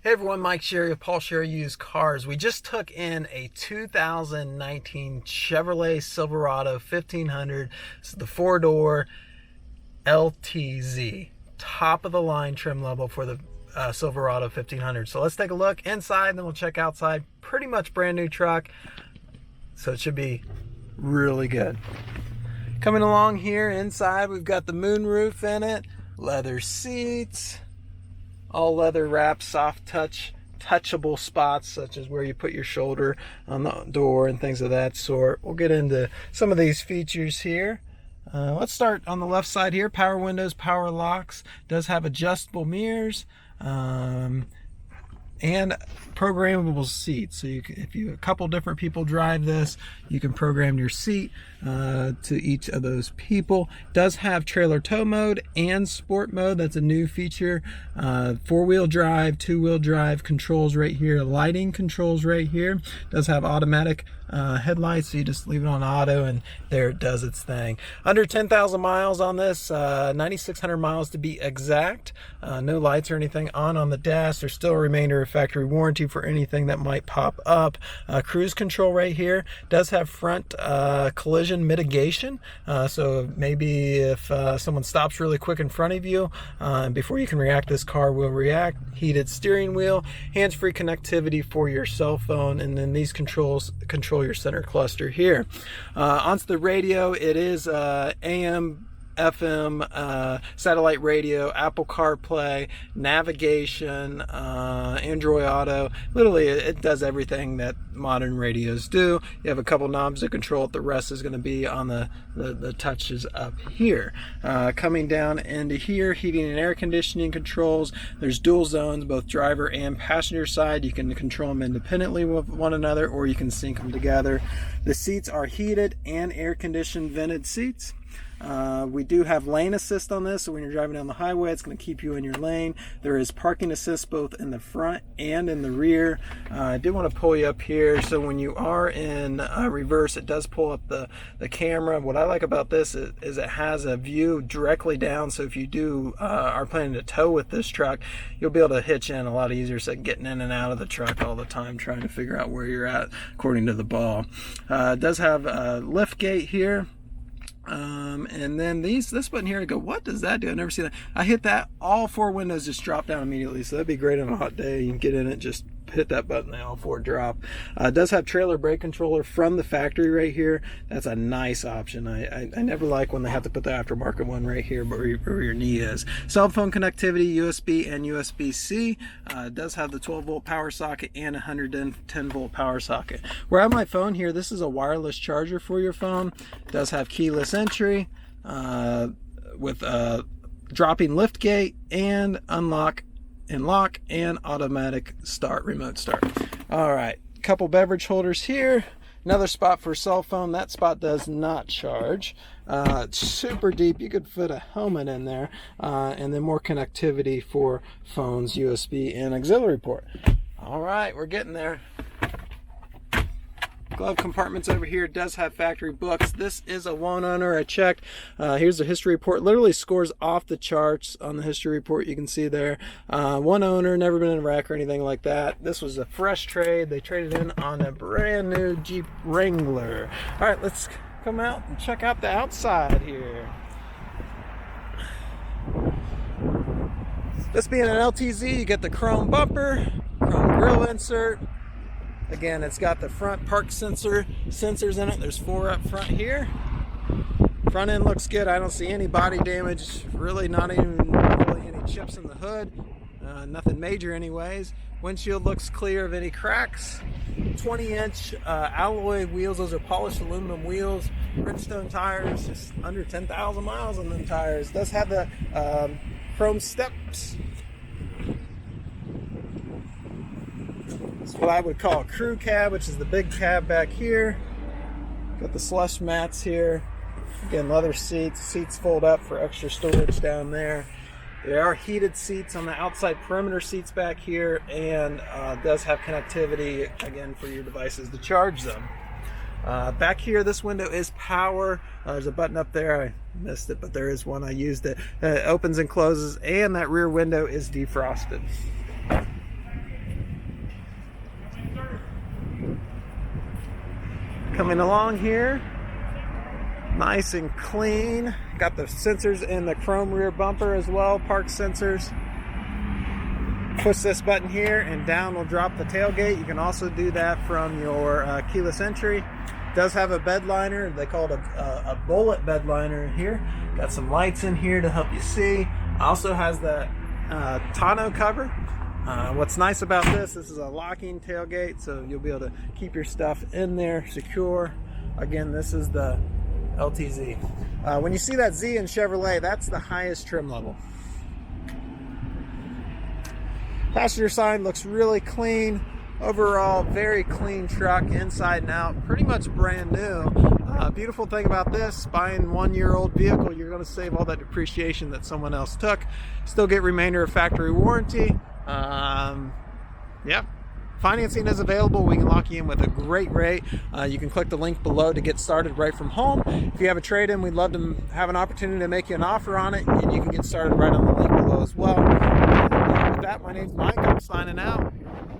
Hey everyone, Mike Sherry of Paul Sherry Used Cars. We just took in a 2019 Chevrolet Silverado 1500. This is the 4-door LTZ, top of the line trim level for the Silverado 1500. So let's take a look inside and then we'll check outside. Pretty much brand new truck, so it should be really good. Coming along here inside, we've got the moonroof in it, leather seats, all leather wrapped, soft touchable spots such as where you put your shoulder on the door and things of that sort. We'll get into some of these features here. Let's start on the left side here. Power windows, power locks, does have adjustable mirrors, and programmable seats. So if a couple different people drive this, you can program your seat to each of those people. Does have trailer tow mode and sport mode. That's a new feature. 4-wheel drive, 2-wheel drive controls right here, lighting controls right here. Does have automatic headlights, so you just leave it on auto and there it does its thing. Under 10,000 miles on this, 9,600 miles to be exact. No lights or anything on the dash. There's still a remainder of factory warranty for anything that might pop up. Cruise control right here. Does have front collision mitigation, so maybe if someone stops really quick in front of you, before you can react, this car will react. Heated steering wheel, hands-free connectivity for your cell phone, and then these controls control your center cluster here. Onto the radio, it is AM, FM, satellite radio, Apple CarPlay, navigation, Android Auto. Literally, it does everything that modern radios do. You have a couple knobs to control it. The rest is going to be on the touches up here. Coming down into here, heating and air conditioning controls. There's dual zones, both driver and passenger side. You can control them independently with one another, or you can sync them together. The seats are heated and air conditioned vented seats. We do have lane assist on this, so when you're driving down the highway, it's going to keep you in your lane. There is parking assist both in the front and in the rear. I did want to pull you up here, so when you are in reverse, it does pull up the camera. What I like about this is it has a view directly down, so if you are planning to tow with this truck, you'll be able to hitch in a lot easier, so getting in and out of the truck all the time, trying to figure out where you're at according to the ball. It does have a lift gate here. And then this button here, I go, what does that do? I've never seen that. I hit that, all 4 windows just drop down immediately, so that'd be great on a hot day. You can get in it, just hit that button, they all 4 drop. It does have trailer brake controller from the factory right here. That's a nice option. I never like when they have to put the aftermarket one right here where your knee is. Cell phone connectivity, USB and USB-C. It does have the 12-volt power socket and 110-volt power socket. Where I have my phone here, this is a wireless charger for your phone. It does have keyless entry with dropping lift gate and unlock and lock and automatic start, remote start. All right, couple beverage holders here, another spot for a cell phone. That spot does not charge. It's super deep, you could fit a helmet in there, and then more connectivity for phones, USB and auxiliary port. All right, we're getting there. Glove compartments over here, does have factory books. This is a one owner. I checked. Here's the history report. Literally scores off the charts on the history report. You can see there. One owner, never been in a wreck or anything like that. This was a fresh trade. They traded in on a brand new Jeep Wrangler. All right, let's come out and check out the outside here. This being an LTZ, you get the chrome bumper, chrome grille insert. Again, it's got the front park sensors in it. There's 4 up front here. Front end looks good. I don't see any body damage, really not even really any chips in the hood. Nothing major anyways. Windshield looks clear of any cracks. 20-inch alloy wheels. Those are polished aluminum wheels. Bridgestone tires, just under 10,000 miles on them tires. Does have the chrome steps. It's what I would call a crew cab, which is the big cab back here. Got the slush mats here. Again, leather seats. Seats fold up for extra storage down there. There are heated seats on the outside perimeter seats back here, and does have connectivity, again, for your devices to charge them. Back here, this window is power. There's a button up there. I missed it, but there is one. I used it. It opens and closes, and that rear window is defrosted. Coming along here, nice and clean. Got the sensors in the chrome rear bumper as well, park sensors. Push this button here and down will drop the tailgate. You can also do that from your keyless entry. It does have a bed liner. They call it a bullet bed liner here. Got some lights in here to help you see. Also has the tonneau cover. What's nice about this is a locking tailgate, so you'll be able to keep your stuff in there secure. Again, this is the LTZ. When you see that Z in Chevrolet, that's the highest trim level. Passenger side looks really clean. Overall, very clean truck inside and out, pretty much brand new. Beautiful thing about this, buying 1-year-old vehicle, you're going to save all that depreciation that someone else took. Still get remainder of factory warranty. Yeah, financing is available. We can lock you in with a great rate. You can click the link below to get started right from home. If you have a trade-in, we'd love to have an opportunity to make you an offer on it, and you can get started right on the link below as well. With that, my name's Mike. I'm signing out.